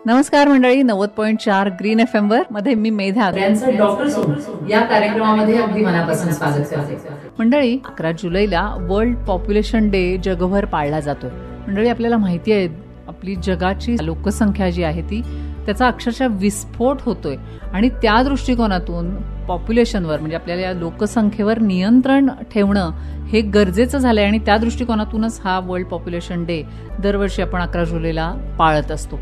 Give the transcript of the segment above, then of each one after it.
नमस्कार मंडळी, 90.4 green FM वर मध्ये मी मेधा डॉक्टर या कार्यक्रमामध्ये अगदी मनापासून स्वागत करते. मंडळी, 11 जुलैला वर्ल्ड पॉप्युलेशन डे जगभर पाळला जातोय. मंडळी, आपल्याला माहिती आहे आपली जगाची लोकसंख्या जी आहे ती त्याचा अक्षरशः विस्फोट होतोय आणि त्या दृष्टिकोनातून पॉप्युलेशनवर म्हणजे आपल्याला या लोकसंख्येवर नियंत्रण ठेवणं हे गरजेचं झालंय आणि त्या दृष्टिकोनातूनच हा वर्ल्ड पॉप्युलेशन डे दरवर्षी आपण 11 जुलैला पाळत असतो.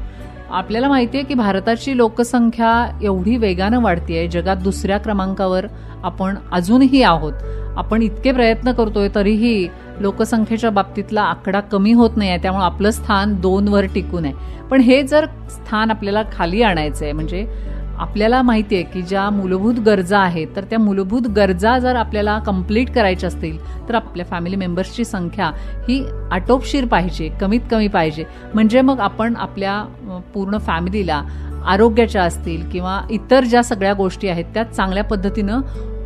आपल्याला माहिती आहे की भारताची लोकसंख्या एवढी वेगानं वाढतीये, जगात दुसऱ्या क्रमांकावर आपण अजूनही आहोत. आपण इतके प्रयत्न करतोय तरीही लोकसंख्येच्या बाबतीतला आकडा कमी होत नाहीये, त्यामुळे आपलं स्थान 2 वर टिकून आहे. पण हे जर स्थान आपल्याला खाली आणायचं आहे, म्हणजे आपल्याला माहिती आहे की ज्या मूलभूत गरजा आहेत तर त्या मूलभूत गरजा जर आपल्याला कंप्लीट करायच्या असतील तर आपल्या फॅमिली मेंबर्सची संख्या ही आटोपशीर पाहिजे, कमीत कमी पाहिजे. म्हणजे मग आपण आपल्या पूर्ण फॅमिलीला आरोग्याच्या असतील किंवा इतर ज्या सगळ्या गोष्टी आहेत त्या चांगल्या पद्धतीनं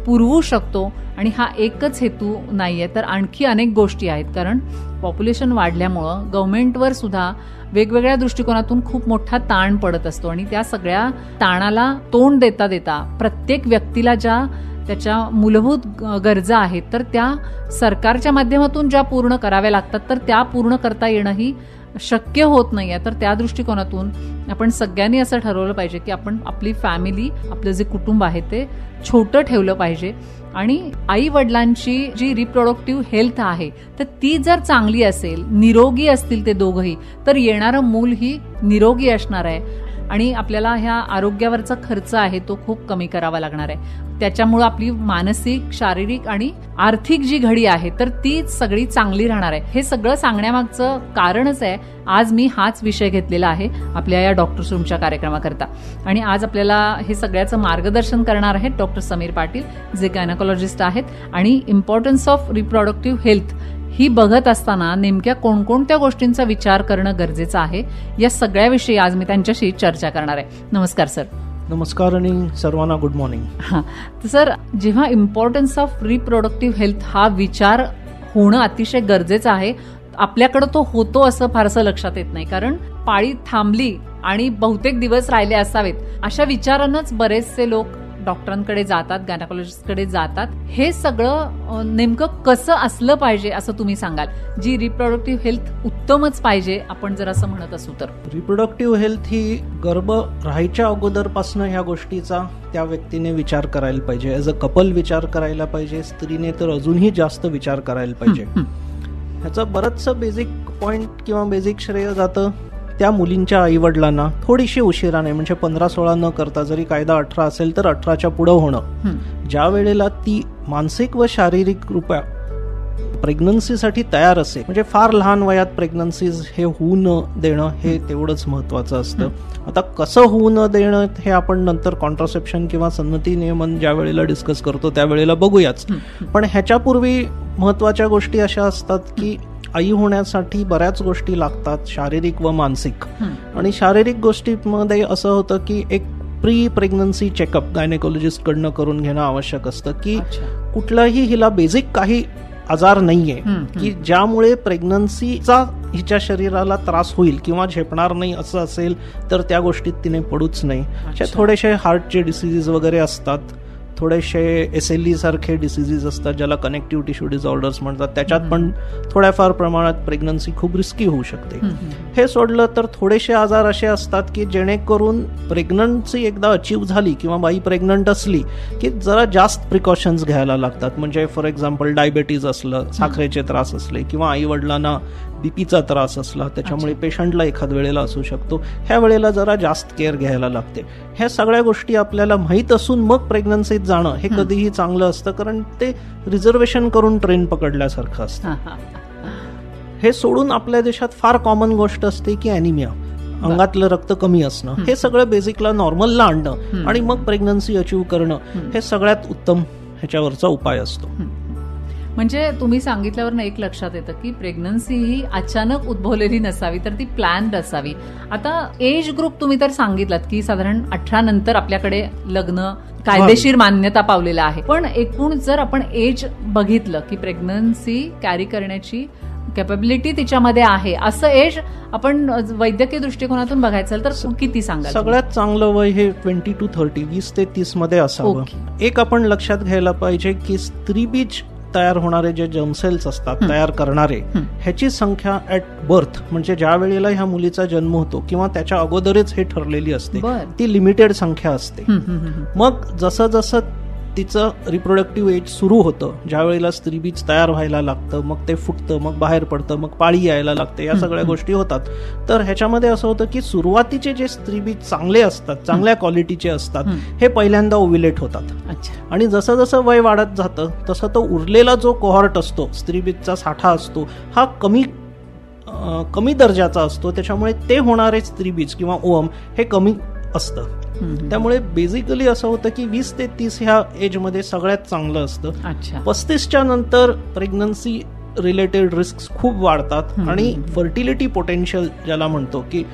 पुरवू शकतो. आणि हा एकच हेतू नाहीये, तर आणखी अनेक गोष्टी आहेत. कारण पॉप्युलेशन वाढल्यामुळं गव्हर्नमेंटवर सुद्धा वेगवेगळ्या दृष्टिकोनातून खूप मोठा ताण पडत असतो आणि त्या सगळ्या ताणाला तोंड देता देता प्रत्येक व्यक्तीला ज्या त्याच्या मूलभूत गरजा आहेत तर त्या सरकारच्या माध्यमातून ज्या पूर्ण कराव्या लागतात तर त्या पूर्ण करता येणंही शक्य होत नाहीये. तर त्या दृष्टिकोनातून आपण सगळ्यांनी असं ठरवलं पाहिजे की आपण आपली फॅमिली, आपलं जे कुटुंब आहे ते छोटं ठेवलं पाहिजे आणि आई वडिलांची जी रिप्रोडक्टिव्ह हेल्थ आहे तर ती जर चांगली असेल, निरोगी असतील ते दोघंही, तर येणारं मूल ही निरोगी असणार आहे आणि आपल्याला ह्या आरोग्यावरचा खर्च आहे तो खूप कमी करावा लागणार आहे. त्याच्यामुळे आपली मानसिक, शारीरिक आणि आर्थिक जी घडी आहे तर ती सगळी चांगली राहणार आहे. हे सगळं सांगण्यामागचं कारणच आहे आज मी हाच विषय घेतलेला आहे आपल्या या डॉक्टर्स रूमच्या कार्यक्रमाकरता. आणि आज आपल्याला हे सगळ्याचं मार्गदर्शन करणार आहेत डॉक्टर समीर पाटील, जे गायनेकोलॉजिस्ट आहेत. आणि इम्पॉर्टन्स ऑफ रिप्रोडक्टिव्ह हेल्थ ही बघत असताना नेमक्या कोणकोणत्या गोष्टींचा विचार करणं गरजेचं आहे या सगळ्याविषयी आज मी त्यांच्याशी चर्चा करणार आहे. नमस्कार सर. नमस्कार आणि सर्वांना गुड मॉर्निंग. हां, तर सर, जेव्हा इम्पॉर्टन्स ऑफ रिप्रोडक्टिव्ह हेल्थ हा विचार होणं अतिशय गरजेचं आहे, आपल्याकडे तो होतो असं फारसं लक्षात येत नाही. कारण पाळी थांबली आणि बहुतेक दिवस राहिले असावेत अशा विचारानंच बरेचसे लोक डॉक्टरांकडे जातात, गायनेकोलॉजिस्टकडे जातात. हे सगळं नेमकं कसं असलं पाहिजे असं तुम्ही सांगाल, जी रिप्रोडक्टिव्ह हेल्थ उत्तमच पाहिजे आपण जर असं म्हणत असू तर? रिप्रोडक्टिव्ह हेल्थ ही गर्भ राहायच्या अगोदरपासून ह्या गोष्टीचा त्या व्यक्तीने विचार करायला पाहिजे. ॲज अ कपल विचार करायला पाहिजे, स्त्रीने तर अजूनही जास्त विचार करायला पाहिजे. ह्याचं बरंचसं बेसिक पॉइंट किंवा बेसिक श्रेय जातं त्या मुलींच्या आईवडिलांना थोडीशी उशिराने, म्हणजे 15-16 न करता, जरी कायदा 18 असेल तर 18च्या पुढं होणं. ज्या वेळेला ती मानसिक व शारीरिक रूपा प्रेग्नन्सीसाठी तयार असेल, म्हणजे फार लहान वयात प्रेग्नन्सीज हे होऊ न देणं हे तेवढंच महत्वाचं असतं. आता कसं होऊ न देणं हे आपण नंतर कॉन्ट्रासेप्शन किंवा सन्नती नियमन ज्या वेळेला डिस्कस करतो त्यावेळेला बघूयाच. पण ह्याच्यापूर्वी महत्वाच्या गोष्टी अशा असतात की आई होण्यासाठी बऱ्याच गोष्टी लागतात, शारीरिक व मानसिक. आणि शारीरिक गोष्टींमध्ये असं होतं की एक प्री प्रेग्नन्सी चेकअप गायनेकोलॉजिस्ट कडनं करून घेणं आवश्यक असतं की कुठलाही हिला बेसिक काही आजार नाहीये की ज्यामुळे प्रेग्नन्सीचा हिच्या शरीराला त्रास होईल किंवा झेपणार नाही असं असेल तर त्या गोष्टीत तिने पडूच नाही. थोडेसे हार्टचे डिसीजेस वगैरे असतात, थोडेसे SLE सारखे डिसीजेस असतात ज्याला कनेक्टिव्ह टिश्यू डिसऑर्डर्स म्हणतात, त्याच्यात पण थोड्याफार प्रमाणात प्रेग्नन्सी खूप रिस्की होऊ शकते. हे सोडलं तर थोडेसे आजार असे असतात की जेणेकरून प्रेग्नन्सी एकदा अचीव्ह झाली किंवा बाई प्रेग्नंट असली की जरा जास्त प्रिकॉशन्स घ्यायला लागतात. म्हणजे फॉर एक्झाम्पल डायबेटीज असलं, साखरेचे त्रास असले किंवा आई वडिलांना बीपीचा त्रास असला त्याच्यामुळे पेशंटला एखाद वेळेला असू शकतो, ह्या वेळेला जरा जास्त केअर घ्यायला लागते. ह्या सगळ्या गोष्टी आपल्याला माहीत असून मग प्रेग्नन्सीत जाणं हे कधीही चांगलं असतं, कारण ते रिझर्वेशन करून ट्रेन पकडल्यासारखं असतं. हे सोडून आपल्या देशात फार कॉमन गोष्ट असते की ॲनिमिया, अंगातलं रक्त कमी असणं. हे सगळं बेसिकला नॉर्मलला आणणं आणि मग प्रेग्नन्सी अचीव्ह करणं हे सगळ्यात उत्तम ह्याच्यावरचा उपाय असतो. म्हणजे तुम्ही सांगितल्यावर एक लक्षात येतं की प्रेग्नन्सी ही अचानक उद्भवलेली नसावी, तर ती प्लॅन्ड असावी. आता एज ग्रुप तुम्ही तर सांगितलात की साधारण 18 नंतर आपल्याकडे लग्न कायदेशीर मान्यता पावलेलं आहे. पण एकूण जर आपण एज बघितलं की प्रेग्नन्सी कॅरी करण्याची कॅपेबिलिटी तिच्यामध्ये आहे असं एज आपण वैद्यकीय दृष्टिकोनातून बघायचं तर किती सांगाल? सगळ्यात चांगलं वय हे 20 to 30, 20 ते 30 मध्ये असावं. एक आपण लक्षात घ्यायला पाहिजे की स्त्रीबीज तयार होणारे जे जर्मसेल्स असतात तयार करणारे, ह्याची संख्या ऍट बर्थ म्हणजे ज्या वेळेला ह्या मुलीचा जन्म होतो किंवा त्याच्या अगोदरच हे ठरलेली असते, ती लिमिटेड संख्या असते. मग जसं जसं तिचं रिप्रोडक्टिव्ह एज सुरू होतं, ज्या वेळेला स्त्रीबीज तयार व्हायला लागतं, मग ते फुटतं, मग बाहेर पडतं, मग पाळी यायला लागते, या सगळ्या गोष्टी होतात. तर ह्याच्यामध्ये असं होतं की सुरुवातीचे जे स्त्रीबीज चांगले असतात, चांगल्या क्वालिटीचे असतात, हे पहिल्यांदा ओव्युलेट होतात. आणि जसं जसं वय वाढत जातं तसं तो उरलेला जो कोहॉर्ट असतो, स्त्रीबीजचा साठा असतो, हा कमी दर्जाचा असतो. त्याच्यामुळे ते होणारे स्त्रीबीज किंवा ओव्हम हे कमी असतं. त्यामुळे बेसिकली असं होतं की 20 ते 30 ह्या एज मध्ये सगळ्यात चांगलं असतं. 35च्या नंतर प्रेग्नन्सी रिलेटेड रिस्क खूप वाढतात आणि फर्टिलिटी पोटेन्शियल ज्याला म्हणतो की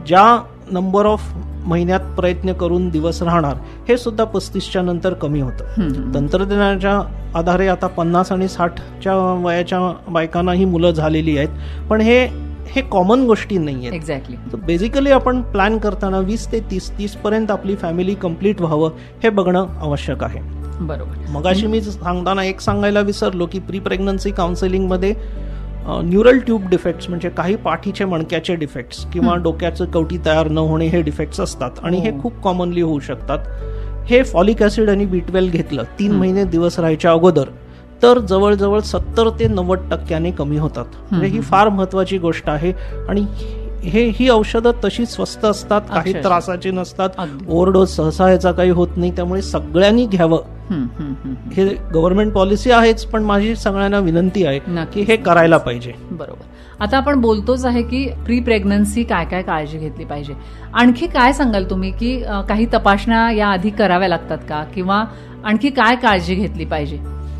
ज्या नंबर ऑफ महिन्यात प्रयत्न करून दिवस राहणार, हे सुद्धा 35च्या नंतर कमी होतं. तंत्रज्ञानाच्या आधारे आता 50 आणि 60च्या वयाच्या बायकांनाही मुलं झालेली आहेत, पण हे कॉमन गोष्टी नाहीये. एक्झॅक्टली. बेसिकली आपण प्लॅन करताना 20 ते 30 पर्यंत आपली फॅमिली कम्प्लीट व्हावं हे बघणं आवश्यक आहे. बरोबर. मगाशी मी सांगताना एक सांगायला विसरलो की प्री प्रेग्नन्सी काउन्सिलिंग मध्ये न्यूरल ट्यूब डिफेक्ट्स म्हणजे काही पाठीचे मणक्याचे डिफेक्ट्स किंवा डोक्याचं कवटी तयार न होणे हे डिफेक्ट्स असतात आणि हे खूप कॉमनली होऊ शकतात. हे फॉलिक ऍसिड आणि B12 घेतलं 3 महिने दिवस राहायच्या अगोदर तर जवळजवळ 70 ते 90% कमी होतात. म्हणजे ही फार महत्वाची गोष्ट आहे. आणि ही औषधं तशी स्वस्त असतात, काही त्रासाची नसतात, ओव्हरडोस सहसा याचा काही होत नाही. त्यामुळे सगळ्यांनी घ्यावं. हे गव्हर्नमेंट पॉलिसी आहेच, पण माझी सगळ्यांना विनंती आहे की हे करायला पाहिजे. बरोबर. आता आपण बोलतोच आहे की प्री प्रेग्नन्सी काय काय काळजी घेतली पाहिजे. आणखी काय सांगाल तुम्ही की काही तपासण्या या आधी कराव्या लागतात का, किंवा आणखी काय काळजी घेतली पाहिजे?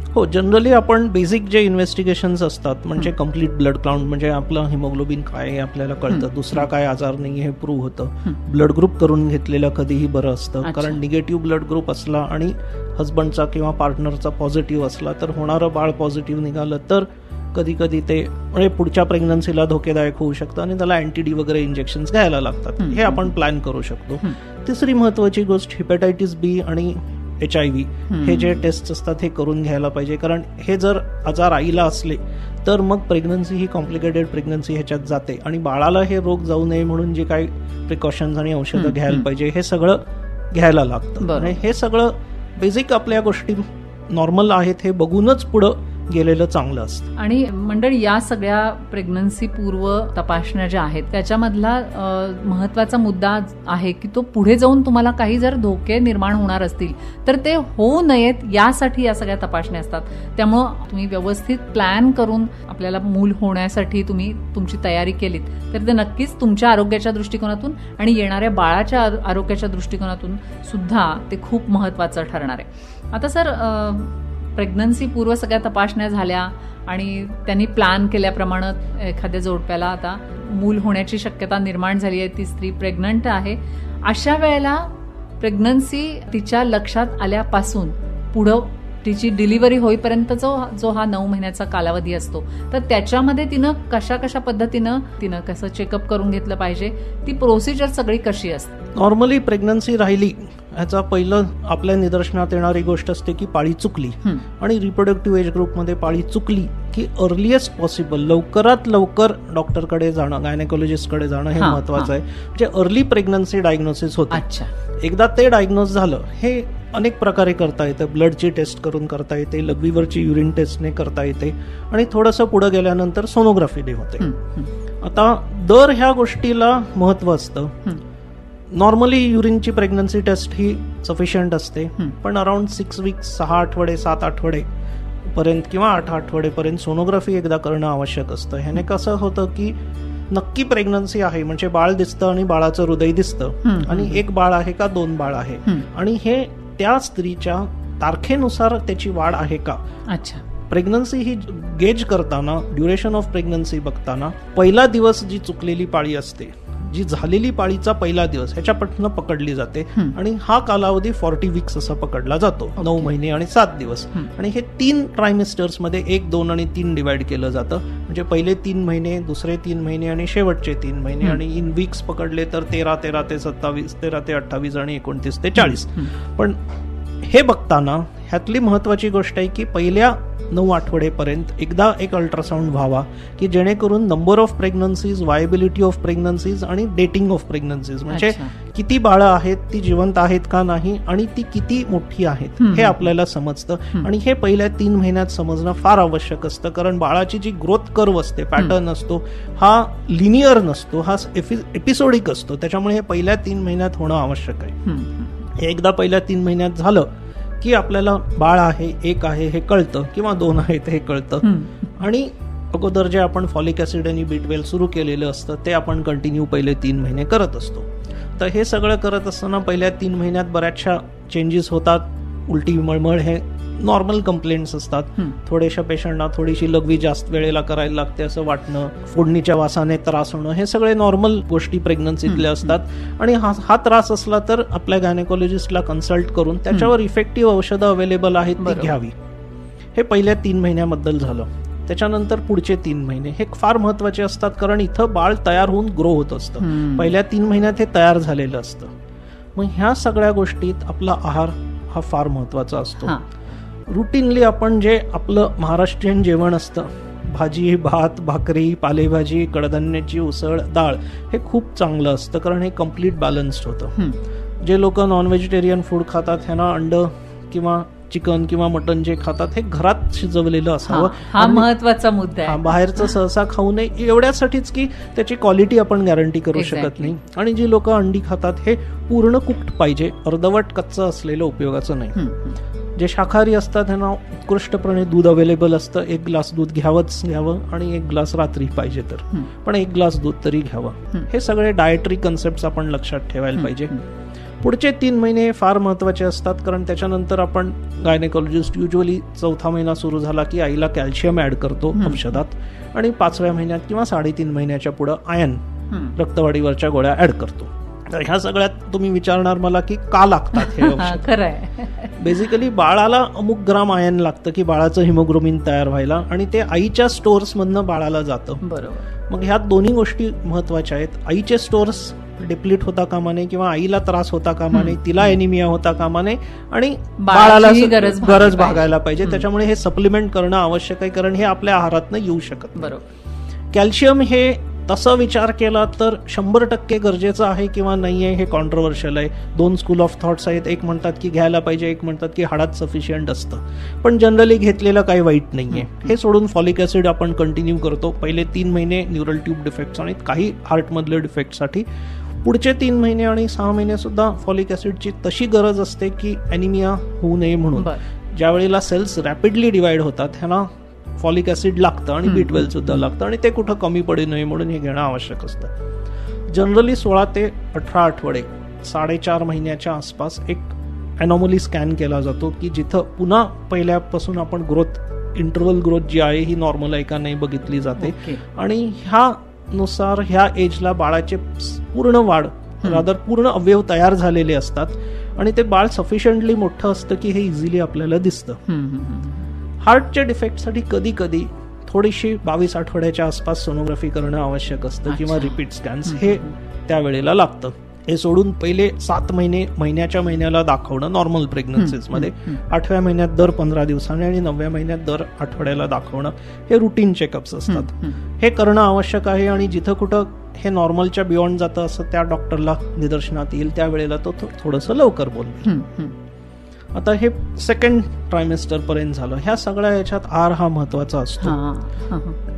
हो, जनरली आपण बेसिक जे इन्व्हेस्टिगेशन्स असतात म्हणजे कम्प्लीट ब्लड काउंट म्हणजे आपलं हिमोग्लोबिन काय आहे आपल्याला कळतं, दुसरा काय आजार नाही हे प्रूव्ह होतं. ब्लड ग्रुप करून घेतलेलं कधीही बरं असतं, कारण निगेटिव्ह ब्लड ग्रुप असला आणि हजबंडचा किंवा पार्टनरचा पॉझिटिव्ह असला तर होणारं बाळ पॉझिटिव्ह निघालं तर कधी कधी ते म्हणजे पुढच्या प्रेग्नन्सीला धोकेदायक होऊ शकतं आणि त्याला अँटीडी वगैरे इंजेक्शन्स घ्यायला लागतात. हे आपण प्लॅन करू शकतो. तिसरी महत्वाची गोष्ट हेपॅटायटिस बी आणि HIV हे जे टेस्ट असतात हे करून घ्यायला पाहिजे, कारण हे जर आजार आईला असले तर मग प्रेग्नन्सी ही कॉम्प्लिकेटेड प्रेग्नन्सी ह्याच्यात जाते आणि बाळाला हे रोग जाऊ नये म्हणून जे काही प्रिकॉशन्स आणि औषधं घ्यायला पाहिजे हे सगळं घ्यायला लागतं. आणि हे सगळं बेसिक आपल्या गोष्टी नॉर्मल आहेत हे बघूनच पुढं गेलेलं चांगलं असतं. आणि मंडळी, या सगळ्या प्रेग्नन्सी पूर्व तपासण्या ज्या आहेत त्याच्यामधला महत्वाचा मुद्दा आहे की तो पुढे जाऊन तुम्हाला काही जर धोके निर्माण होणार असतील तर ते होऊ नयेत यासाठी या सगळ्या तपासण्या असतात. त्यामुळं तुम्ही व्यवस्थित प्लॅन करून आपल्याला मूल होण्यासाठी तुम्ही तुमची तयारी केलीत तर ते नक्कीच तुमच्या आरोग्याच्या दृष्टिकोनातून आणि येणाऱ्या बाळाच्या आरोग्याच्या दृष्टिकोनातून सुद्धा ते खूप महत्वाचं ठरणार आहे. आता सर, प्रेग्नन्सी पूर्व सगळ्या तपासण्या झाल्या आणि त्यांनी प्लॅन केल्याप्रमाणे एखाद्या जोडप्याला आता मूल होण्याची शक्यता निर्माण झाली आहे, ती स्त्री प्रेग्नंट आहे, अशा वेळेला प्रेग्नन्सी तिच्या लक्षात आल्यापासून पुढं तिची डिलिव्हरी होईपर्यंत जो हा 9 महिन्याचा कालावधी असतो तर त्याच्यामध्ये तिनं कशा पद्धतीनं कसं चेकअप करून घेतलं पाहिजे, ती प्रोसिजर सगळी कशी असते? नॉर्मली प्रेग्नन्सी राहिली ह्याचा पहिलं आपल्या निदर्शनात येणारी गोष्ट असते की पाळी चुकली. आणि रिप्रोडक्टिव्ह एज ग्रुपमध्ये पाळी चुकली की अर्लिएस्ट पॉसिबल लवकरात लवकर डॉक्टरकडे जाणं, गायनेकोलॉजिस्टकडे जाणं हे महत्वाचं आहे. म्हणजे अर्ली प्रेग्नन्सी डायग्नोसिस होतं. एकदा ते डायग्नोज झालं, हे अनेक प्रकारे करता येतं. ब्लडची टेस्ट करून करता येते, लघवीवरची युरिन टेस्टने करता येते आणि थोडंसं पुढे गेल्यानंतर सोनोग्राफीने होते. आता दर ह्या गोष्टीला महत्व असतं. नॉर्मली युरिनची प्रेग्नन्सी टेस्ट ही सफिशियंट असते, पण अराउंड 6 वीक्स 6 आठवडे 7 आठवडे पर्यंत किंवा 8 आठवडेपर्यंत सोनोग्राफी एकदा करणं आवश्यक असतं. ह्याने कसं होतं की नक्की प्रेग्नन्सी आहे म्हणजे बाळ दिसतं आणि बाळाचं हृदय दिसतं आणि एक बाळ आहे का 2 बाळ आहे आणि हे त्या स्त्रीच्या तारखेनुसार त्याची वाढ आहे का. अच्छा. प्रेग्नन्सी ही गेज करताना, ड्युरेशन ऑफ प्रेग्नन्सी बघताना पहिला दिवस जी चुकलेली पाळी असते, जी झालेली पाळीचा पहिला दिवस ह्याच्यापासून पकडली जाते आणि हा कालावधी 40 वीक्स असा पकडला जातो. 9 महिने आणि 7 दिवस. आणि हे 3 ट्रायमिस्टर्स मध्ये 1, 2 आणि 3 डिवाइड केलं जातं. म्हणजे पहिले 3 महिने, दुसरे 3 महिने आणि शेवटचे 3 महिने. आणि इन वीक्स पकडले तर 13 ते 27, 13 ते 28 आणि 29 ते 40. पण हे बघताना ह्यातली महत्वाची गोष्ट आहे की पहिल्या 9 आठवडेपर्यंत एकदा एक अल्ट्रासाऊंड व्हावा की जेणेकरून नंबर ऑफ प्रेग्नन्सीज, व्हायबिलिटी ऑफ प्रेग्नन्सीज आणि डेटिंग ऑफ प्रेग्नन्सीज, म्हणजे किती बाळं आहेत, ती जिवंत आहेत का नाही आणि ती किती मोठी आहेत हे आपल्याला समजतं. आणि हे पहिल्या 3 महिन्यात समजणं फार आवश्यक असतं, कारण बाळाची जी ग्रोथ कर्व असते, पॅटर्न असतो, हा लिनियर नसतो, हा एपिसोडिक असतो. त्याच्यामुळे हे पहिल्या 3 महिन्यात होणं आवश्यक आहे. हे एकदा पहिल्या 3 महिन्यात झालं की आपल्याला बाळ आहे, एक आहे हे कळतं किंवा 2 आहेत हे कळतं. आणि अगोदर जे आपण फॉलिक ऍसिड आणि B12 सुरू केलेलं असतं ते आपण कंटिन्यू पहिले 3 महिने करत असतो. तर हे सगळं करत असताना पहिल्या 3 महिन्यात बऱ्याचशा चेंजेस होतात. उलटी, मळमळ हे नॉर्मल कंप्लेंट्स असतात. थोड्याशा पेशंटना थोडीशी लघवी जास्त वेळेला करायला लागते असं वाटणं, फोडणीच्या वासाने त्रास होणं, हे सगळे नॉर्मल गोष्टी प्रेग्नन्सीतल्या असतात. आणि हा त्रास असला तर आपल्या गायनेकोलॉजिस्टला कन्सल्ट करून त्याच्यावर इफेक्टिव्ह औषधं अवेलेबल आहेत ती घ्यावी. हे पहिल्या 3 महिन्याबद्दल झालं. त्याच्यानंतर पुढचे 3 महिने हे फार महत्वाचे असतात, कारण इथं बाळ तयार होऊन ग्रो होत असतं. पहिल्या 3 महिन्यात हे तयार झालेलं असतं. मग ह्या सगळ्या गोष्टीत आपला आहार हा फार महत्वाचा असतो. रुटीनली आपण जे आपलं महाराष्ट्रीयन जेवण असतं, भाजी, भात, भाकरी, पालेभाजी, कडधान्याची उसळ, डाळ, हे खूप चांगलं असतं, कारण हे कम्प्लीट बॅलन्स्ड होतं. जे लोक नॉन व्हेजिटेरियन फूड खातात ह्यांना अंड किंवा चिकन किंवा मटन जे खातात हे घरात शिजवलेलं असावं. हा महत्वाचा मुद्दा आहे. बाहेरचं सहसा खाऊ नये एवढ्यासाठीच की त्याची क्वालिटी आपण गॅरंटी करू शकत नाही. आणि जी लोक अंडी खातात हे पूर्ण कुक्ड पाहिजे, अर्धवट कच्चं असलेलं उपयोगाचं नाही. जे शाकाहारी असतात त्यांना उत्कृष्टपणे दूध अवेलेबल असतं. 1 ग्लास दूध घ्यावं आणि 1 ग्लास रात्री पाहिजे तर, पण 1 ग्लास दूध तरी घ्यावं. हे सगळे डायटरी कन्सेप्ट आपण लक्षात ठेवायला पाहिजे. पुढचे 3 महिने फार महत्वाचे असतात, कारण त्याच्यानंतर आपण गायनेकोलॉजिस्ट युजली 4था महिना सुरू झाला की आईला कॅल्शियम ऍड करतो औषधात, आणि 5व्या महिन्यात किंवा 3.5 महिन्याच्या पुढे आयर्न, रक्तवाढीवरच्या गोळ्या ऍड करतो. तर ह्या सगळ्यात तुम्ही विचारणार मला की का लागतात हे औषध. खरंय. बेसिकली बाळाला अमुक ग्राम आयर्न लागतं की बाळाचं हिमोग्लोबिन तयार व्हायला, आणि ते आईच्या स्टोअर्स मधनं बाळाला जातं. बरोबर. मग ह्या दोन्ही गोष्टी महत्वाच्या आहेत. आईचे स्टोअर्स डिप्लीट होता कामा नये किंवा आईला त्रास होता कामा नये, तिला एनिमिया होता कामा नये, आणि बाळाला गरज भागायला पाहिजे. त्याच्यामुळे हे सप्लिमेंट करणं आवश्यक आहे, कारण हे आपल्या आहारातनं येऊ शकत. बरोबर. कॅल्शियम हे तसा विचार केला तर 100% गरजेचं आहे किंवा नाही आहे हे कॉन्ट्रोवर्शियल आहे. 2 स्कूल ऑफ थॉट्स आहेत. एक म्हणतात की घ्यायला पाहिजे, एक म्हणतात की हाडात सफिशियंट असतं. पण जनरली घेतलेलं काही वाईट नाहीये. हे सोडून फॉलिक ऍसिड आपण कंटिन्यू करतो पहिले 3 महिने न्यूरल ट्यूब डिफेक्ट्स आणि काही हार्टमधले डिफेक्टसाठी. पुढचे 3 महिने आणि 6 महिने सुद्धा फॉलिक ऍसिडची तशी गरज असते की ॲनिमिया होऊ नये म्हणून. ज्या वेळेला सेल्स रॅपिडली डिवाइड होतात ह्यांना फॉलिक ऍसिड लागतं आणि B12 सुद्धा लागतं, आणि ते कुठं कमी पडू नये म्हणून हे घेणं आवश्यक असतं. जनरली 16 ते 18 आठवडे, 4.5 महिन्याच्या आसपास एक अनॉमली स्कॅन केला जातो की जिथं पुन्हा पहिल्यापासून आपण इंटरव्हल ग्रोथ जी आहे ही नॉर्मल आहे का नाही बघितली जाते. आणि ह्यानुसार ह्या एजला बाळाचे पूर्ण वाढ, पूर्ण अवयव तयार झालेले असतात, आणि ते बाळ सफिशियंटली मोठं असतं की हे इझिली आपल्याला दिसतं. हार्टच्या डिफेक्टसाठी कधी कधी थोडीशी 22 आठवड्याच्या आसपास सोनोग्राफी करणं आवश्यक असतं किंवा रिपीट स्कॅन्स हे त्यावेळेला लागतं. हे सोडून पहिले 7 महिन्याच्या महिन्याला दाखवणं नॉर्मल प्रेग्नन्सीज मध्ये, 8व्या महिन्यात दर 15 दिवसांनी आणि 9व्या महिन्यात दर आठवड्याला दाखवणं हे रुटीन चेकअप्स असतात. हे करणं आवश्यक आहे, आणि जिथं कुठं हे नॉर्मलच्या बियॉन्ड जातं असं त्या डॉक्टरला निदर्शनात येईल त्यावेळेला तो थोडंसं लवकर बोलवेल. आता हे 2nd ट्रायमेस्टर पर्यंत झालं. ह्या सगळ्या याच्यात आहार हा महत्वाचा असतो.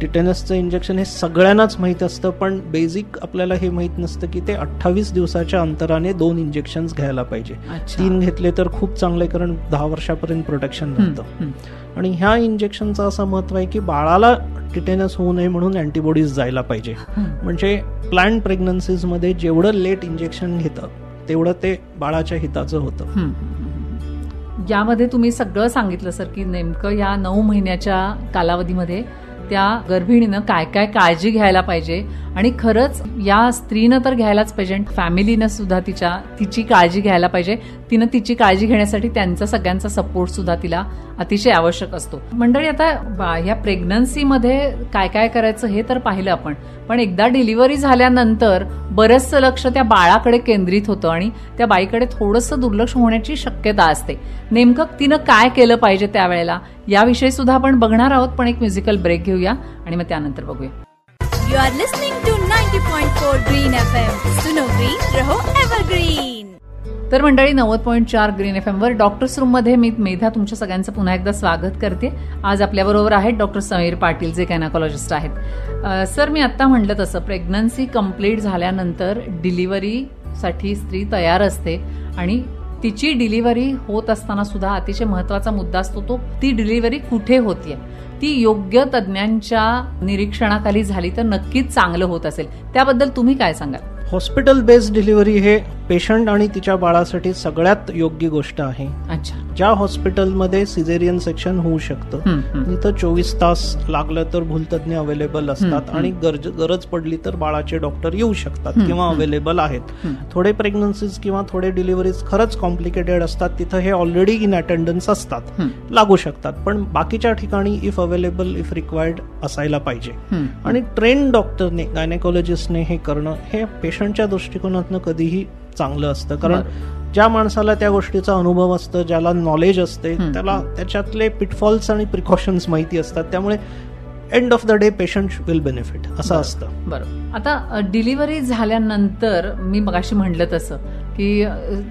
टिटेनसचं इंजेक्शन हे सगळ्यांनाच माहित असतं, पण बेसिक आपल्याला हे माहित नसतं की ते 28 दिवसाच्या अंतराने 2 इंजेक्शन घ्यायला पाहिजे. 3 घेतले तर खूप चांगले, कारण 10 वर्षापर्यंत प्रोटेक्शन राहतं. आणि ह्या इंजेक्शनचं असं महत्व आहे की बाळाला टिटेनस होऊ नये म्हणून अँटीबॉडीज जायला पाहिजे. म्हणजे प्लॅन्ड प्रेग्नन्सीज मध्ये जेवढं लेट इंजेक्शन घेतं तेवढं ते बाळाच्या हिताचं होतं. यामध्ये तुम्ही सगळं सांगितलं सर की नेमकं या 9 महिन्याच्या कालावधीमध्ये त्या गर्भिणीनं काय काय काळजी घ्यायला पाहिजे आणि खरंच या स्त्रीनं तर घ्यायलाच पाहिजे, फॅमिलीनं सुद्धा तिची काळजी घ्यायला पाहिजे. तिनं तिची काळजी घेण्यासाठी त्यांचा सगळ्यांचा सपोर्ट सुद्धा तिला अतिशय आवश्यक असतो. मंडळी, आता ह्या प्रेग्नन्सीमध्ये काय काय करायचं हे तर पाहिलं आपण, पण एकदा डिलिव्हरी झाल्यानंतर बरंचसं लक्ष त्या बाळाकडे केंद्रित होतं आणि त्या बाईकडे थोडंसं दुर्लक्ष होण्याची शक्यता असते. नेमकं तिनं काय केलं पाहिजे त्यावेळेला याविषयी सुद्धा आपण बघणार आहोत, पण एक म्युझिकल ब्रेक घेऊया आणि मग त्यानंतर बघूया. You are listening to 90.4 Green FM. सुनो ग्रीन, रहो एव्हरग्रीन. तर मंडळी, 90.4 ग्रीन FM वर डॉक्टर्स रूम मध्ये मी मेधा तुमच्या सगळ्यांचं पुन्हा एकदा स्वागत करते. आज आपल्याबरोबर आहेत डॉक्टर समीर पाटील, जे गायनेकोलॉजिस्ट आहेत. सर, मी आता म्हटलं तसं प्रेग्नन्सी कंप्लीट झाल्यानंतर डिलिव्हरीसाठी स्त्री तयार असते आणि तिची डिलिव्हरी होत असताना सुद्धा अतिशय महत्वाचा मुद्दा असतो तो ती डिलिव्हरी कुठे होतीये. ती योग्य तज्ज्ञांच्या निरीक्षणाखाली झाली तर नक्कीच चांगलं होत असेल. त्याबद्दल तुम्ही काय सांगाल? हॉस्पिटल बेस्ड डिलिव्हरी हे पेशंट आणि तिच्या बाळासाठी सगळ्यात योग्य गोष्ट आहे. अच्छा. ज्या हॉस्पिटलमध्ये सिझेरियन सेक्शन होऊ शकतं तिथं 24 तास लागलं तर भूलतज्ञ अवेलेबल असतात आणि गरज पडली तर बाळाचे डॉक्टर येऊ शकतात किंवा अवेलेबल आहेत. थोडे प्रेग्नन्सीज किंवा थोडे डिलिव्हरीज खरंच कॉम्प्लिकेटेड असतात, तिथं हे ऑलरेडी इन अटेंडन्स असतात, लागू शकतात. पण बाकीच्या ठिकाणी इफ अवेलेबल, इफ रिक्वायर्ड असायला पाहिजे. आणि ट्रेन डॉक्टरने, गायनेकोलॉजिस्टने हे करणं हे पेशंटच्या दृष्टिकोनातनं कधीही चांगलं असतं. कारण ज्या माणसाला त्या गोष्टीचा अनुभव असतं, ज्याला नॉलेज असते, त्याला त्याच्यातले पिटफॉल्स आणि प्रिकॉशन्स माहिती असतात. त्यामुळे end of the day patient will benefit असं असतं. बरोबर. आता डिलिव्हरी झाल्यानंतर मी मगाशी म्हटलं तसं की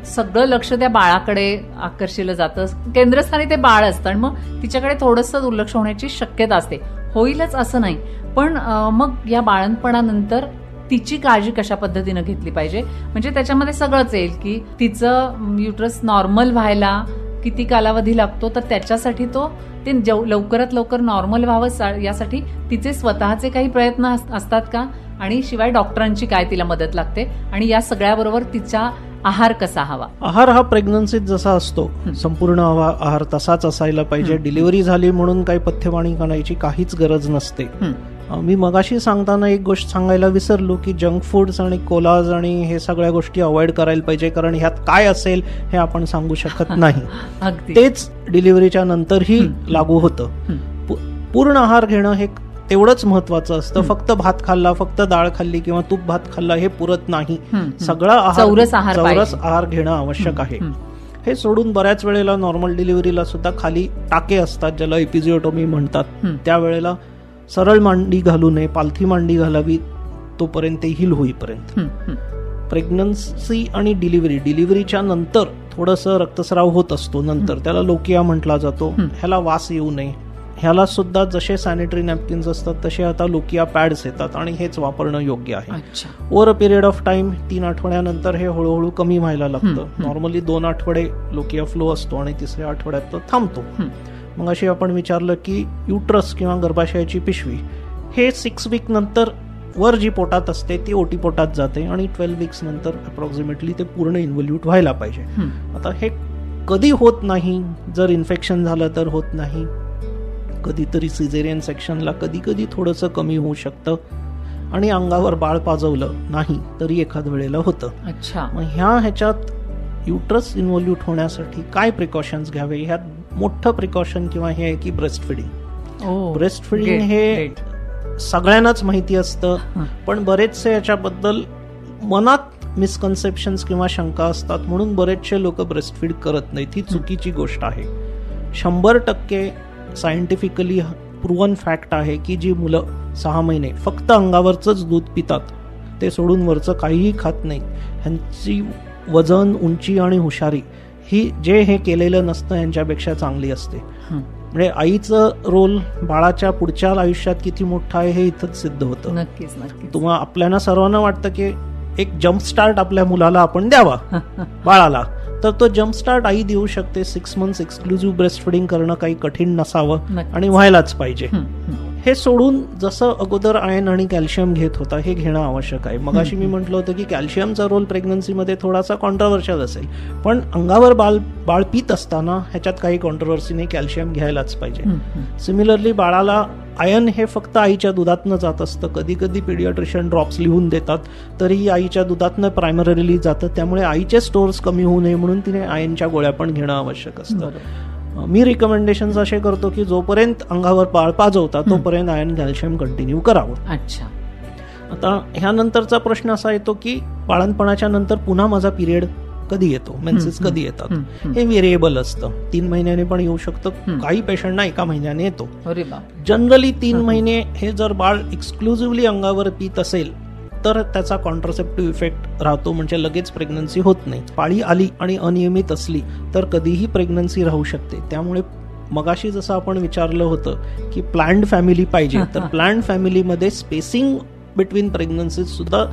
सगळं लक्ष त्या बाळाकडे आकर्षिलं जातं, केंद्रस्थानी ते बाळ असतं आणि मग तिच्याकडे थोडंसं दुर्लक्ष होण्याची शक्यता असते. होईलच असं नाही, पण मग या बाळंतपणानंतर तिची काळजी कशा पद्धतीनं घेतली पाहिजे, म्हणजे त्याच्यामध्ये सगळंच येईल की तिचं युट्रस नॉर्मल व्हायला किती कालावधी लागतो, तर त्याच्यासाठी ते लवकरात लवकर नॉर्मल व्हावं यासाठी तिचे स्वतःचे काही प्रयत्न असतात का, आणि शिवाय डॉक्टरांची काय तिला मदत लागते, आणि या सगळ्याबरोबर तिचा आहार कसा हवा. आहार हा प्रेग्नन्सीत जसा असतो संपूर्ण आहार तसाच असायला पाहिजे. डिलिव्हरी झाली म्हणून काही पथ्यपाणी करायची काहीच गरज नसते. मी मगाशी सांगताना एक गोष्ट सांगायला विसरलो की जंक फूड्स आणि कोलाज आणि हे सगळ्या गोष्टी अवॉइड करायला पाहिजे, कारण ह्यात काय असेल हे आपण सांगू शकत नाही. तेच डिलिव्हरीच्या नंतरही लागू होतं. पूर्ण आहार घेणं हे तेवढंच महत्वाचं असतं. फक्त भात खाल्ला, फक्त डाळ खाल्ली किंवा तूप भात खाल्ला हे पुरत नाही. सगळा चौरस आहार घेणं आवश्यक आहे. हे सोडून बऱ्याच वेळेला नॉर्मल डिलिव्हरीला सुद्धा खाली टाके असतात, ज्याला एपिजिओटोमी म्हणतात. त्यावेळेला सरळ मांडी घालू नये, पालथी मांडी घालावी तोपर्यंत हील होईपर्यंत. प्रेग्नन्सी आणि डिलिव्हरीच्या नंतर थोडंसं रक्तस्राव होत असतो, नंतर त्याला लोकिया म्हटला जातो. ह्याला वास येऊ नये, ह्याला सुद्धा जसे सॅनिटरी नॅपकिन्स असतात तसे आता लोकिया पॅड्स येतात आणि हेच वापरणं योग्य आहे. Over a period of time 3 आठवड्यानंतर हे हळूहळू कमी व्हायला लागतं. नॉर्मली 2 आठवडे लोकिया फ्लो असतो आणि 3ऱ्या आठवड्यात तो थांबतो. मग अशी आपण विचारलं की युट्रस किंवा गर्भाशयाची पिशवी हे 6 वीक नंतर वर जी पोटात असते ती ओटी पोटात जाते आणि 12 वीक्स नंतर अप्रॉक्सिमेटली ते पूर्ण इन्व्हॉल्यूट व्हायला पाहिजे. आता हे कधी होत नाही, जर इन्फेक्शन झालं तर होत नाही, कधीतरी सिझेरियन सेक्शनला कधी कधी थोडंसं कमी होऊ शकतं आणि अंगावर बाळ पाजवलं नाही तरी एखाद वेळेला होतं. अच्छा. मग ह्याच्यात युट्रस इन्व्हॉल्यूट होण्यासाठी काय प्रिकॉशन्स घ्यावे, ह्यात मोठं प्रिकॉशन किंवा हे आहे की ब्रेस्ट फिडिंग. ब्रेस्ट फिडिंग हे सगळ्यांनाच माहिती असतं, पण बरेचसे याच्याबद्दल मनात मिसकन्सेप्शन्स किंवा शंका असतात, म्हणून बरेचसे लोक ब्रेस्ट फीड करत नाहीत. ही चुकीची गोष्ट आहे. 100% सायंटिफिकली प्रूव्हन फॅक्ट आहे की जी मुलं 6 महिने फक्त अंगावरचंच दूध पितात, ते सोडून वरचं काहीही खात नाहीत, ह्यांची वजन, उंची आणि हुशारी ही जे हे केलेलं नसतं यांच्यापेक्षा चांगली असते. म्हणजे आईचं रोल बाळाच्या पुढच्या आयुष्यात किती मोठा आहे हे इथंच सिद्ध होतं. नक्कीच नक्कीच. तुम्हाला आपल्याला सर्वांना वाटतं की एक जम्प स्टार्ट आपल्या मुलाला आपण द्यावा बाळाला, तर तो जम्प स्टार्ट आई देऊ शकते. 6 मंथ्स एक्सक्लुझिव्ह ब्रेस्ट फिडिंग करणं काही कठीण नसावं आणि व्हायलाच पाहिजे. हे सोडून जसं अगोदर आयर्न आणि कॅल्शियम घेत होता हे घेणं आवश्यक आहे. मगाशी मी म्हटलं होतं की कॅल्शियमचा रोल प्रेग्नन्सीमध्ये थोडासा कॉन्ट्रोवर्शियल असेल, पण अंगावर बाळ पित असताना ह्याच्यात काही कॉन्ट्रोवर्सी नाही, कॅल्शियम घ्यायलाच पाहिजे. सिमिलरली बाळाला आयर्न हे फक्त आईच्या दुधातनं जात असतं. कधी कधी पीडियाट्रिशियन ड्रॉप्स लिहून देतात, तरीही आईच्या दुधातनं प्रायमरीली जातं. त्यामुळे आईचे स्टोअर्स कमी होऊ नये म्हणून तिने आयर्नच्या गोळ्या पण घेणं आवश्यक असतं. मी रिकमेंडेशन्स असे करतो की जोपर्यंत अंगावर बाळ पाजवता तोपर्यंत आयर्न कॅल्शियम कंटिन्यू करावं. अच्छा. आता ह्यानंतरचा प्रश्न असा येतो की बाळंतपणाच्या नंतर पुन्हा माझा पिरियड कधी येतो, मेन्सेस कधी येतात, हे व्हेरिएबल असतं. 3 महिन्याने पण येऊ शकतं, काही पेशंटना 1 महिन्याने येतो. जनरली 3 महिने हे जर बाळ एक्सक्लुझिव्हली अंगावर पित असेल तर त्याचा कॉन्ट्रासेप्टिव्ह इफेक्ट राहतो, म्हणजे लगेच प्रेग्नन्सी होत नाही. पाळी आली आणि अनियमित असली तर कधीही प्रेग्नन्सी राहू शकते. त्यामुळे मगाशी जसं आपण विचारलं होतं की प्लॅन्ड फॅमिली पाहिजे, तर प्लॅन्ड फॅमिलीमध्ये स्पेसिंग बिटवीन प्रेग्नन्सीज सुद्धा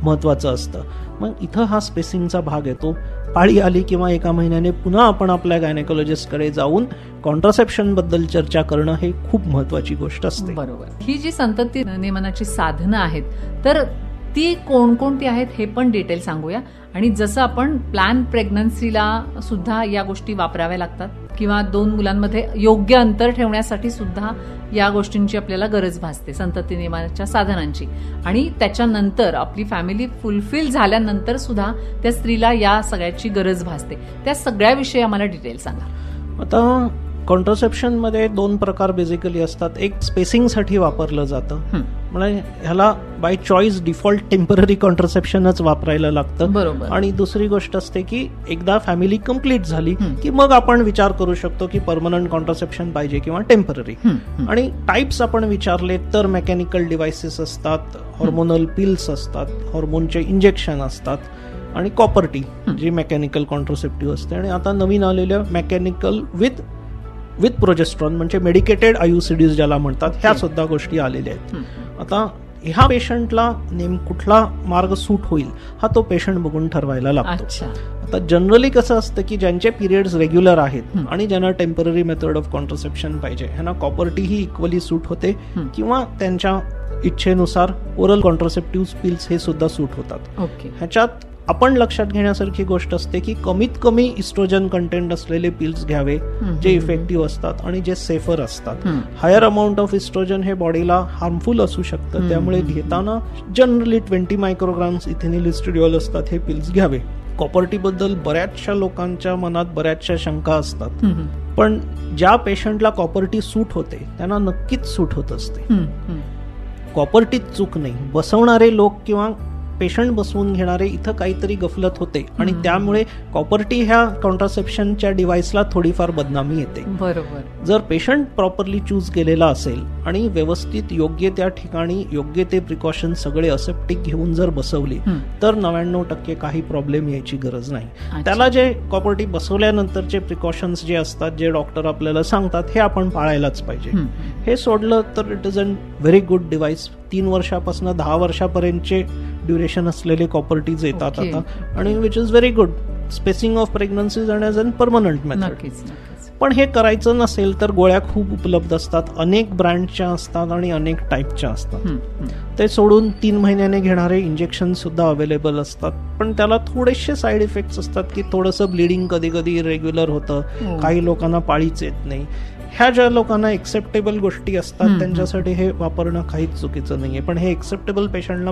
महत्वाचं असतं. मग इथं हा स्पेसिंगचा भाग येतो. पाळी आली किंवा 1 महिन्याने पुन्हा आपण आपल्या गायनेकोलॉजिस्टकडे जाऊन कॉन्ट्रासेप्शन बद्दल चर्चा करणं हे खूप महत्वाची गोष्ट असते. बरोबर. ही जी संतती नियमनाची साधनं आहेत तर ती कोणकोणती आहेत हे पण डिटेल सांगूया. आणि जसं आपण प्लॅन प्रेग्नन्सीला सुद्धा या गोष्टी वापराव्या लागतात किंवा 2 मुलांमध्ये योग्य अंतर ठेवण्यासाठी सुद्धा या गोष्टींची आपल्याला गरज भासते, संतती नियमनाच्या साधनांची. आणि त्याच्यानंतर आपली फॅमिली फुलफिल झाल्यानंतर सुद्धा त्या स्त्रीला या सगळ्याची गरज भासते. त्या सगळ्याविषयी आम्हाला डिटेल सांगा. आता कॉन्ट्रासेप्शन मध्ये 2 प्रकार बेसिकली असतात. एक स्पेसिंगसाठी वापरलं जातं, म्हणजे ह्याला बाय चॉईस डिफॉल्ट टेम्पररी कॉन्ट्रासेप्शनच वापरायला लागतं. बरोबर. आणि दुसरी गोष्ट असते की एकदा फॅमिली कंप्लीट झाली की मग आपण विचार करू शकतो की परमनंट कॉन्ट्रासेप्शन पाहिजे किंवा टेम्पररी. आणि टाइप्स आपण विचारले तर मेकॅनिकल डिव्हाइसेस असतात, हॉर्मोनल पिल्स असतात, हॉर्मोनचे इंजेक्शन असतात, आणि कॉपर टी जी मेकॅनिकल कॉन्ट्रासेप्टिव्ह असते. आणि आता नवीन आलेल्या मेकॅनिकल विथ प्रोजेस्ट्रॉन म्हणजे मेडिकेटेड आयुसिडीज ज्याला म्हणतात, ह्या सुद्धा गोष्टी आलेल्या आहेत. आता ह्या पेशंटला कुठला मार्ग सूट होईल हा तो पेशंट बघून ठरवायला लागतो. आता जनरली कसं असतं की ज्यांचे पिरियड्स रेग्युलर आहेत आणि ज्यांना टेम्पररी मेथड ऑफ कॉन्ट्रासेप्शन पाहिजे ह्यांना कॉपर टी ही इक्वली सूट होते, किंवा त्यांच्या इच्छेनुसार ओरल कॉन्ट्रासेप्टिव्ह पिल्स हे सुद्धा सूट होतात. ह्याच्यात आपण लक्षात घेण्यासारखी गोष्ट असते की कमीत कमी इस्ट्रोजन कंटेंट असलेले पिल्स घ्यावे जे इफेक्टिव्ह असतात आणि जे सेफर असतात. हायर अमाऊंट ऑफ इस्ट्रोजन हे बॉडीला हार्मफुल असू शकतं, त्यामुळे घेताना जनरली 20 मायक्रोग्राम्स इथेनिल इस्ट्रिडिओल असतात हे पिल्स घ्यावे. कॉपर टी बद्दल बऱ्याचशा लोकांच्या मनात बऱ्याचशा शंका असतात, पण ज्या पेशंटला कॉपर टी सूट होते त्यांना नक्कीच सूट होत असते. कॉपर टीत चूक नाही, बसवणारे लोक किंवा पेशंट बसवून घेणारे इथं काहीतरी गफलत होते आणि त्यामुळे कॉपर टी ह्या कॉन्ट्रासेप्शनच्या डिव्हाइसला थोडीफार बदनामी येते. बरोबर. जर पेशंट प्रॉपरली चूज केलेला असेल आणि व्यवस्थित योग्य त्या ठिकाणी योग्य ते प्रिकॉशन सगळे असेप्टिक घेऊन जर बसवली तर 99% काही प्रॉब्लेम यायची गरज नाही. त्याला जे कॉपर टी बसवल्यानंतरचे प्रिकॉशन्स जे असतात, जे डॉक्टर आपल्याला सांगतात, हे आपण पाळायलाच पाहिजे. हे सोडलं तर it is a very good device. 3 वर्षापासून 10 वर्षापर्यंतचे ड्युरेशन असलेले कॉपर टीज येतात आता, आणि which is very good spacing of pregnancies and as an permanent method. पण हे करायचं नसेल तर गोळ्या खूप उपलब्ध असतात, अनेक ब्रँडच्या असतात आणि अनेक टाईपच्या असतात. ते सोडून 3 महिन्याने घेणारे इंजेक्शन सुद्धा अवेलेबल असतात, पण त्याला थोडेसे साईड इफेक्ट्स असतात की थोडंसं ब्लिडिंग कधी कधी इरेग्युलर होतं, काही लोकांना पाळीच येत नाही. ह्या ज्या लोकांना एक्सेप्टेबल गोष्टी असतात त्यांच्यासाठी हे वापरणं काहीच चुकीचं नाहीये, पण हे एक्सेप्टेबल पेशंटला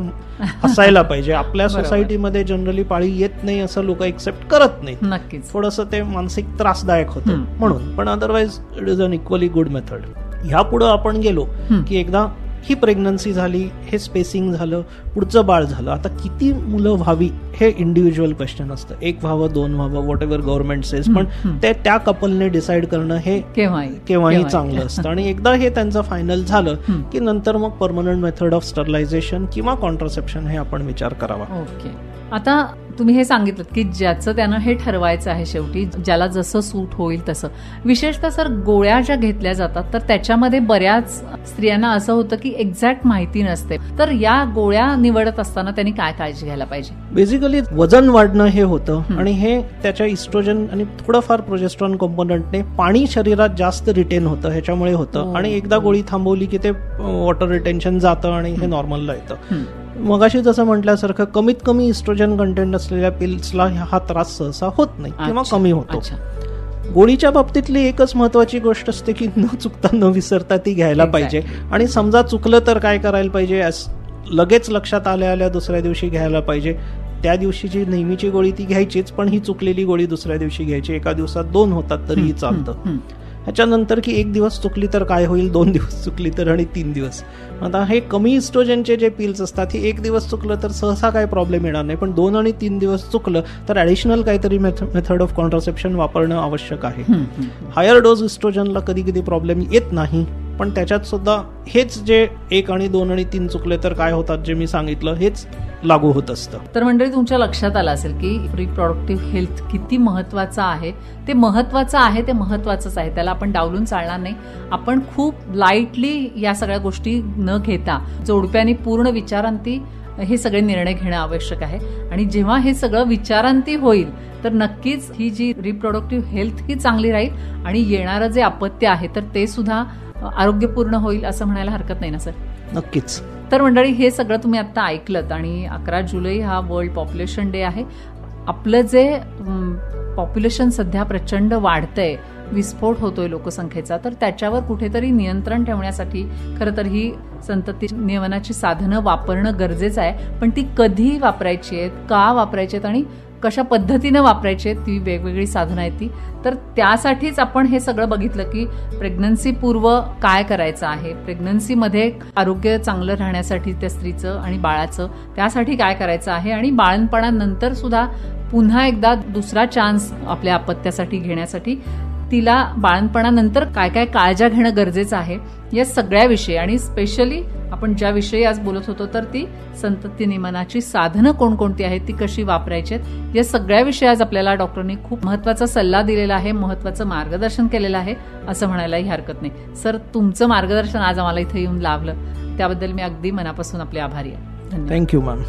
असायला पाहिजे. आपल्या सोसायटीमध्ये जनरली पाळी येत नाही असं लोक एक्सेप्ट करत नाहीत, नक्कीच थोडंसं ते मानसिक त्रासदायक होतं म्हणून. पण otherwise it is an equally good method. ह्या पुढे आपण गेलो की एकदा ही प्रेग्नन्सी झाली, हे स्पेसिंग झालं, पुढचं बाळ झालं, आता किती मुलं व्हावी हे इंडिव्हिज्युअल क्वेश्चन असतं. 1 व्हावं, 2 व्हावं, व्हॉट एव्हर गव्हर्नमेंट सेज, पण ते त्या कपलने डिसाईड करणं हे केव्हाही चांगलं असतं. आणि एकदा हे त्यांचं फायनल झालं की नंतर मग परमनंट मेथड ऑफ स्टरलायझेशन किंवा कॉन्ट्रासेप्शन हे आपण विचार करावा. ओके. आता तुम्ही हे सांगितलं की ज्याचं त्यानं हे ठरवायचं आहे शेवटी, ज्याला जसं सूट होईल तसं. विशेषतः सर गोळ्या ज्या घेतल्या जातात तर त्याच्यामध्ये बऱ्याच स्त्रियांना असं होतं की एक्झॅक्ट माहिती नसते. तर या गोळ्या निवडत असताना त्यांनी काय काळजी घ्यायला पाहिजे? बेसिकली वजन वाढणं हे होतं आणि हे त्याच्या इस्ट्रोजन आणि थोडंफार प्रोजेस्ट्रॉन कंपोनंटने पाणी शरीरात जास्त रिटेन होतं, ह्याच्यामुळे होतं. आणि एकदा गोळी थांबवली की ते वॉटर रिटेन्शन जातं आणि हे नॉर्मलला येतं. मगाशी जसं म्हटल्यासारखं कमीत कमी इस्ट्रोजन कंटेंट असलेल्या पिल्सला हा त्रास सहसा होत नाही किंवा कमी होतो. गोळीच्या बाबतीतली एकच महत्वाची गोष्ट असते की न चुकता न विसरता ती घ्यायला पाहिजे. आणि समजा चुकलं तर काय करायला पाहिजे, लगेच लक्षात आल्या दुसऱ्या दिवशी घ्यायला पाहिजे. त्या दिवशीची नेहमीची गोळी ती घ्यायचीच, पण ही चुकलेली गोळी दुसऱ्या दिवशी घ्यायची. एका दिवसात 2 होतात तरीही चालतं. ह्याच्यानंतर की 1 दिवस चुकली तर काय होईल, 2 दिवस चुकली तर आणि 3 दिवस. आता हे कमी इस्ट्रोजनचे जे पिल्स असतात, हे 1 दिवस चुकलं तर सहसा काय प्रॉब्लेम येणार नाही, पण 2 आणि 3 दिवस चुकलं तर ऍडिशनल काहीतरी मेथड ऑफ कॉन्ट्रासेप्शन वापरणं आवश्यक आहे. हायर डोज इस्ट्रोजनला कधी कधी प्रॉब्लेम येत नाही, पण त्याच्यात सुद्धा हेच जे 1 आणि 2 आणि 3 चुकले तर काय होतात जे मी सांगितलं हेच लागू होत असतं. तर मंडळी, तुमच्या लक्षात आलं असेल की रिप्रोडक्टिव्ह हेल्थ किती महत्वाचं आहे. ते महत्वाचं आहे, ते महत्वाचंच आहे, त्याला आपण डावलून चालणार नाही. आपण खूप लाईटली या सगळ्या गोष्टी न घेता जोडप्याने पूर्ण विचारांती हे सगळे निर्णय घेणं आवश्यक आहे. आणि जेव्हा हे सगळं विचारांती होईल तर नक्कीच ही जी रिप्रोडक्टिव्ह हेल्थ ही चांगली राहील आणि येणारं जे अपत्य आहे तर ते सुद्धा आरोग्यपूर्ण होईल असं म्हणायला हरकत नाही ना सर? नक्कीच. तर मंडळी, हे सगळं तुम्ही आता ऐकलत. आणि 11 जुलै हा वर्ल्ड पॉप्युलेशन डे आहे. आपलं जे पॉप्युलेशन सध्या प्रचंड वाढतंय, विस्फोट होतोय लोकसंख्येचा, तर त्याच्यावर कुठेतरी नियंत्रण ठेवण्यासाठी खरं तर ही संतती नियमनाची साधनं वापरणं गरजेचं आहे. पण ती कधी वापरायची आहेत, का वापरायची आहेत आणि कशा पद्धतीनं वापरायची आहेत, ती वेगवेगळी साधनं आहेत ती. तर त्यासाठीच आपण हे सगळं बघितलं की प्रेग्नन्सी पूर्व काय करायचं आहे, प्रेग्नन्सीमध्ये आरोग्य चांगलं राहण्यासाठी त्या स्त्रीचं आणि बाळाचं त्यासाठी काय करायचं आहे, आणि बाळंतपणानंतर सुद्धा पुन्हा एकदा दुसरा चान्स आपल्या अपत्यासाठी घेण्यासाठी तिला बाळंतपणानंतर काय काय काळजी घेणं गरजेचं आहे, या सगळ्याविषयी आणि स्पेशली आपण ज्या विषयी आज बोलत होतो तर ती संतती नियमनाची साधनं कोणकोणती आहेत, ती कशी वापरायची आहेत, या सगळ्याविषयी आज आपल्याला डॉक्टरांनी खूप महत्वाचा सल्ला दिलेला आहे, महत्वाचं मार्गदर्शन केलेलं आहे असं म्हणायलाही हरकत नाही. सर, तुमचं मार्गदर्शन आज आम्हाला इथे येऊन लाभलं त्याबद्दल मी अगदी मनापासून आपले आभारी आहे. Thank you ma'am.